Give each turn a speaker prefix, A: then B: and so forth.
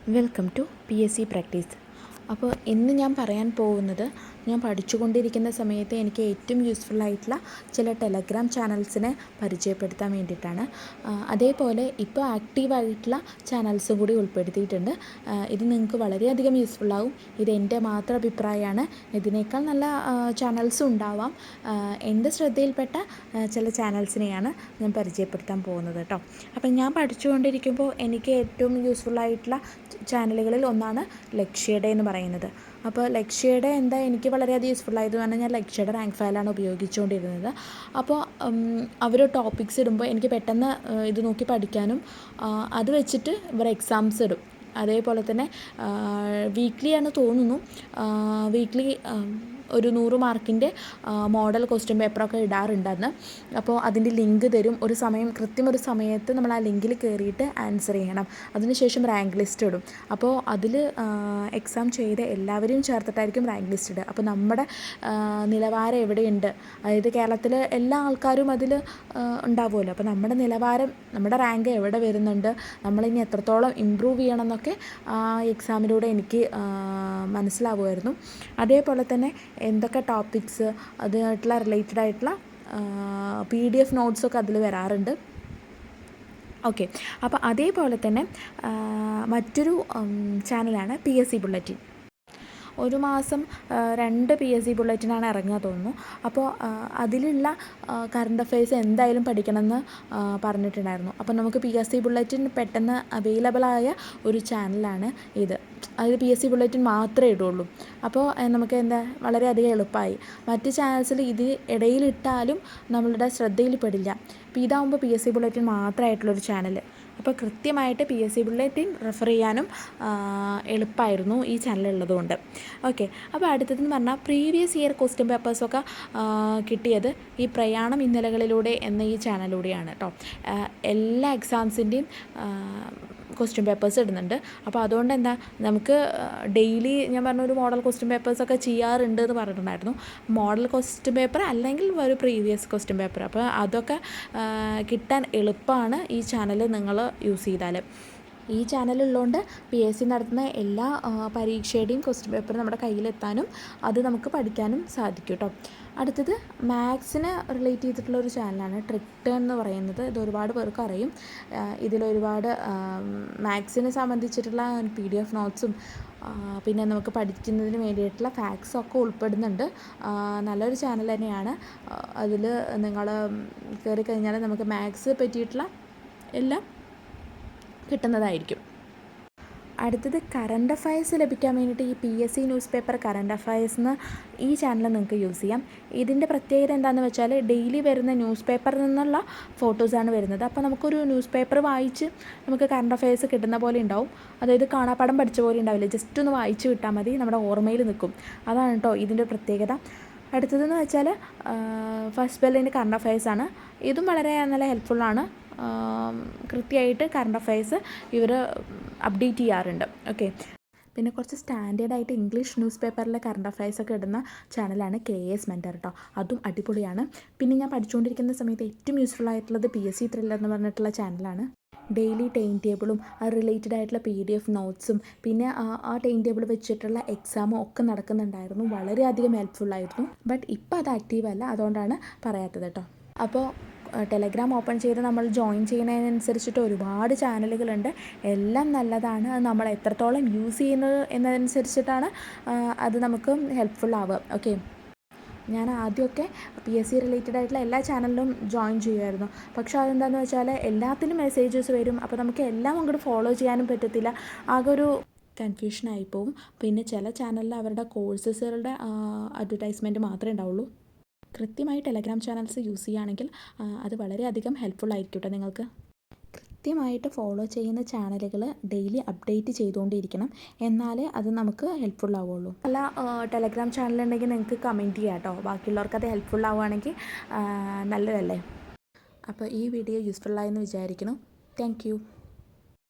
A: Welcome to PSC practice. അപ്പോൾ ഇന്ന് ഞാൻ പറയാൻ പോകുന്നത് ഞാൻ പഠിച്ചുകൊണ്ടിരിക്കുന്ന സമയത്ത് എനിക്ക് ഏറ്റവും യൂസ്ഫുള്ളായിട്ടുള്ള ചില ടെലഗ്രാം ചാനൽസിനെ പരിചയപ്പെടുത്താൻ വേണ്ടിയിട്ടാണ്. അതേപോലെ ഇപ്പോൾ ആക്റ്റീവായിട്ടുള്ള ചാനൽസും കൂടി ഉൾപ്പെടുത്തിയിട്ടുണ്ട്. ഇത് നിങ്ങൾക്ക് വളരെയധികം യൂസ്ഫുള്ളാവും. ഇത് എൻ്റെ മാത്രം അഭിപ്രായമാണ്. ഇതിനേക്കാൾ നല്ല ചാനൽസും ഉണ്ടാവാം. എൻ്റെ ശ്രദ്ധയിൽപ്പെട്ട ചില ചാനൽസിനെയാണ് ഞാൻ പരിചയപ്പെടുത്താൻ പോകുന്നത് കേട്ടോ. അപ്പം ഞാൻ പഠിച്ചുകൊണ്ടിരിക്കുമ്പോൾ എനിക്ക് ഏറ്റവും യൂസ്ഫുള്ളായിട്ടുള്ള ചാനലുകളിൽ ഒന്നാണ് ലക്ഷ്യയുടെ എന്ന് പറയുന്നത്. അപ്പോൾ ലക്ഷ്യയുടെ എന്താ എനിക്ക് വളരെയധികം യൂസ്ഫുള്ളായത് പറഞ്ഞാൽ ഞാൻ ലക്ഷ്യയുടെ റാങ്ക് ഫയലാണ് ഉപയോഗിച്ചുകൊണ്ടിരുന്നത്. അപ്പോൾ അവർ ടോപ്പിക്സ് ഇടുമ്പോൾ എനിക്ക് പെട്ടെന്ന് ഇത് നോക്കി പഠിക്കാനും അത് വെച്ചിട്ട് ഇവർ എക്സാംസ് ഇടും. അതേപോലെ തന്നെ വീക്ക്ലിയാണ് തോന്നുന്നു, വീക്ക്ലി ഒരു 100 മാർക്കിൻ്റെ മോഡൽ ക്വസ്റ്റ്യൻ പേപ്പറൊക്കെ ഇടാറുണ്ടെന്ന്. അപ്പോൾ അതിൻ്റെ ലിങ്ക് തരും. കൃത്യം ഒരു സമയത്ത് നമ്മൾ ആ ലിങ്കിൽ കയറിയിട്ട് ആൻസർ ചെയ്യണം. അതിനുശേഷം റാങ്ക് ലിസ്റ്റ് ഇടും. അപ്പോൾ അതിൽ എക്സാം ചെയ്ത് എല്ലാവരെയും ചേർത്തിട്ടായിരിക്കും റാങ്ക് ലിസ്റ്റ് ഇടുക. അപ്പോൾ നമ്മുടെ നിലവാരം എവിടെയുണ്ട്, അതായത് കേരളത്തിലെ എല്ലാ ആൾക്കാരും അതിൽ ഉണ്ടാവുമല്ലോ. അപ്പോൾ നമ്മുടെ നിലവാരം, നമ്മുടെ റാങ്ക് എവിടെ വരുന്നുണ്ട്, നമ്മളിനി എത്രത്തോളം ഇമ്പ്രൂവ് ചെയ്യണം എന്നൊക്കെ എക്സാമിലൂടെ എനിക്ക് മനസ്സിലാവുമായിരുന്നു. അതേപോലെ തന്നെ എന്തൊക്കെ ടോപ്പിക്സ് അതിനായിട്ടുള്ള റിലേറ്റഡ് ആയിട്ടുള്ള PDF നോട്ട്സൊക്കെ അതിൽ വരാറുണ്ട്. ഓക്കെ, അപ്പോൾ അതേപോലെ തന്നെ മറ്റൊരു ചാനലാണ് PSC ബുള്ളറ്റിൻ. ഒരു മാസം 2 PSC ബുള്ളറ്റിനാണ് ഇറങ്ങുക തോന്നുന്നു. അപ്പോൾ അതിലുള്ള കറണ്ട് അഫയേഴ്സ് എന്തായാലും പഠിക്കണമെന്ന് പറഞ്ഞിട്ടുണ്ടായിരുന്നു. അപ്പോൾ നമുക്ക് PSC ബുള്ളറ്റിൻ പെട്ടെന്ന് അവൈലബിളായ ഒരു ചാനലാണ് ഇത്. അതായത് PSC ബുള്ളറ്റിൻ മാത്രമേ ഇടുള്ളൂ. അപ്പോൾ നമുക്ക് വളരെയധികം എളുപ്പമായി. മറ്റ് ചാനൽസിൽ ഇത് ഇടയിലിട്ടാലും നമ്മളുടെ ശ്രദ്ധയിൽ പെടില്ല. അപ്പോൾ ഇതാകുമ്പോൾ PSC ബുള്ളറ്റിൻ മാത്രമായിട്ടുള്ളൊരു ചാനൽ. അപ്പോൾ കൃത്യമായിട്ട് PSC ബുള്ളറ്റിൻ റെഫർ ചെയ്യാനും എളുപ്പമായിരുന്നു ഈ ചാനലുള്ളതുകൊണ്ട്. ഓക്കെ, അപ്പോൾ അടുത്തതെന്ന് പറഞ്ഞാൽ പ്രീവിയസ് ഇയർ ക്വസ്റ്റ്യൻ പേപ്പേഴ്സൊക്കെ കിട്ടിയത് ഈ പ്രയാണം ഇന്നലകളിലൂടെ എന്ന ഈ ചാനലിലൂടെയാണ് കേട്ടോ. എല്ലാ എക്സാംസിൻ്റെയും ക്വസ്റ്റ്യൻ പേപ്പേഴ്സ് ഇടുന്നുണ്ട്. അപ്പോൾ അതുകൊണ്ട് നമുക്ക് ഡെയിലി ഞാൻ പറഞ്ഞ ഒരു മോഡൽ ക്വസ്റ്റ്യൻ പേപ്പേഴ്സൊക്കെ ചെയ്യാറുണ്ട് എന്ന് പറഞ്ഞിട്ടുണ്ടായിരുന്നു. മോഡൽ ക്വസ്റ്റ്യൻ പേപ്പർ അല്ലെങ്കിൽ ഒരു പ്രീവിയസ് ക്വസ്റ്റ്യൻ പേപ്പർ. അപ്പോൾ അതൊക്കെ കിട്ടാൻ എളുപ്പമാണ് ഈ ചാനൽ നിങ്ങൾ യൂസ് ചെയ്താൽ. ഈ ചാനലുള്ളതുകൊണ്ട് PSC നടത്തുന്ന എല്ലാ പരീക്ഷയുടെയും ക്വസ്റ്റ്യൻ പേപ്പർ നമ്മുടെ കയ്യിലെത്താനും അത് നമുക്ക് പഠിക്കാനും സാധിക്കും കേട്ടോ. അടുത്തത് മാത്സിന് റിലേറ്റ് ചെയ്തിട്ടുള്ള ഒരു ചാനലാണ് ട്രിക്ടേൺ എന്ന് പറയുന്നത്. ഇത് ഒരുപാട് പേർക്ക് അറിയും. ഇതിലൊരുപാട് മാത്സിനെ സംബന്ധിച്ചിട്ടുള്ള PDF നോട്ട്സും പിന്നെ നമുക്ക് പഠിക്കുന്നതിന് വേണ്ടിയിട്ടുള്ള ഫാക്ട്സൊക്കെ ഉൾപ്പെടുന്നുണ്ട്. നല്ലൊരു ചാനൽ തന്നെയാണ്. അതിൽ നിങ്ങൾ കയറി കഴിഞ്ഞാൽ നമുക്ക് മാത്സ് പറ്റിയിട്ടുള്ള എല്ലാം കിട്ടുന്നതായിരിക്കും. അടുത്തത് കറണ്ട് അഫയേഴ്സ് ലഭിക്കാൻ വേണ്ടിയിട്ട് ഈ PSC ന്യൂസ് പേപ്പർ കറണ്ട് അഫയേഴ്സിന് ഈ ചാനൽ നിങ്ങൾക്ക് യൂസ് ചെയ്യാം. ഇതിൻ്റെ പ്രത്യേകത എന്താണെന്ന് വെച്ചാൽ ഡെയിലി വരുന്ന ന്യൂസ് പേപ്പറിൽ നിന്നുള്ള ഫോട്ടോസാണ് വരുന്നത്. അപ്പോൾ നമുക്കൊരു ന്യൂസ് പേപ്പർ വായിച്ച് നമുക്ക് കറണ്ട് അഫയേഴ്സ് കിട്ടുന്ന പോലെ ഉണ്ടാവും. അതായത് കാണാപ്പാഠം പഠിച്ച പോലെ ഉണ്ടാവില്ല, ജസ്റ്റ് ഒന്ന് വായിച്ച് വിട്ടാൽ മതി, നമ്മുടെ ഓർമ്മയിൽ നിൽക്കും. അതാണ് കേട്ടോ ഇതിൻ്റെ പ്രത്യേകത. അടുത്തതെന്ന് വെച്ചാൽ ഫസ്റ്റ് ബെല്ലിൻ്റെ കറണ്ട് അഫയേഴ്സാണ്. ഇതും വളരെ നല്ല ഹെൽപ്ഫുള്ളാണ്. കൃത്യമായിട്ട് കറണ്ട് അഫയേഴ്സ് ഇവർ അപ്ഡേറ്റ് ചെയ്യാറുണ്ട്. ഓക്കെ, പിന്നെ കുറച്ച് സ്റ്റാൻഡേർഡായിട്ട് ഇംഗ്ലീഷ് ന്യൂസ് പേപ്പറിലെ കറണ്ട് അഫയേഴ്സൊക്കെ ഇടുന്ന ചാനലാണ് KS മെൻറ്റർ കേട്ടോ. അതും അടിപൊളിയാണ്. പിന്നെ ഞാൻ പഠിച്ചുകൊണ്ടിരിക്കുന്ന സമയത്ത് ഏറ്റവും യൂസ്ഫുൾ ആയിട്ടുള്ളത് PSC ത്രില്ലർ എന്ന് പറഞ്ഞിട്ടുള്ള ചാനലാണ്. ഡെയിലി ടൈം ടേബിളും അത് റിലേറ്റഡ് ആയിട്ടുള്ള PDF നോട്ട്സും പിന്നെ ആ ടൈം ടേബിൾ വെച്ചിട്ടുള്ള എക്സാമും ഒക്കെ നടക്കുന്നുണ്ടായിരുന്നു. വളരെയധികം ഹെൽപ്ഫുള്ളായിരുന്നു. ബട്ട് ഇപ്പോൾ അത് ആക്റ്റീവല്ല, അതുകൊണ്ടാണ് പറയാത്തത് കേട്ടോ. അപ്പോൾ ടെലഗ്രാം ഓപ്പൺ ചെയ്ത് നമ്മൾ ജോയിൻ ചെയ്യുന്നതിനനുസരിച്ചിട്ട് ഒരുപാട് ചാനലുകളുണ്ട്. എല്ലാം നല്ലതാണ്. അത് നമ്മൾ എത്രത്തോളം യൂസ് ചെയ്യുന്നത് എന്നതനുസരിച്ചിട്ടാണ് അത് നമുക്ക് ഹെൽപ്ഫുൾ ആവുക. ഓക്കെ, ഞാൻ ആദ്യമൊക്കെ PSC റിലേറ്റഡ് ആയിട്ടുള്ള എല്ലാ ചാനലിലും ജോയിൻ ചെയ്യുമായിരുന്നു. പക്ഷേ അതെന്താണെന്ന് വെച്ചാൽ എല്ലാത്തിലും മെസ്സേജസ് വരും. അപ്പോൾ നമുക്ക് എല്ലാം അങ്ങോട്ട് ഫോളോ ചെയ്യാനും പറ്റത്തില്ല. ആകെ ഒരു കൺഫ്യൂഷനായി പോവും. പിന്നെ ചില ചാനലിൽ അവരുടെ കോഴ്സസുകളുടെ അഡ്വർടൈസ്മെൻറ്റ് മാത്രമേ ഉണ്ടാവുള്ളൂ. കൃത്യമായി ടെലഗ്രാം ചാനൽസ് യൂസ് ചെയ്യുകയാണെങ്കിൽ അത് വളരെയധികം ഹെൽപ്ഫുൾ ആയിരിക്കും കേട്ടോ നിങ്ങൾക്ക്. കൃത്യമായിട്ട് ഫോളോ ചെയ്യുന്ന ചാനലുകൾ ഡെയിലി അപ്ഡേറ്റ് ചെയ്തുകൊണ്ടിരിക്കണം, എന്നാലേ അത് നമുക്ക് ഹെൽപ്ഫുൾ ആവുള്ളൂ. അല്ല, ടെലഗ്രാം ചാനലുണ്ടെങ്കിൽ നിങ്ങൾക്ക് കമൻറ്റ് ചെയ്യാം കേട്ടോ. ബാക്കിയുള്ളവർക്ക് അത് ഹെൽപ്ഫുൾ ആവുകയാണെങ്കിൽ നല്ലതല്ലേ. അപ്പോൾ ഈ വീഡിയോ യൂസ്ഫുള്ളായെന്ന് വിചാരിക്കുന്നു. Thank you.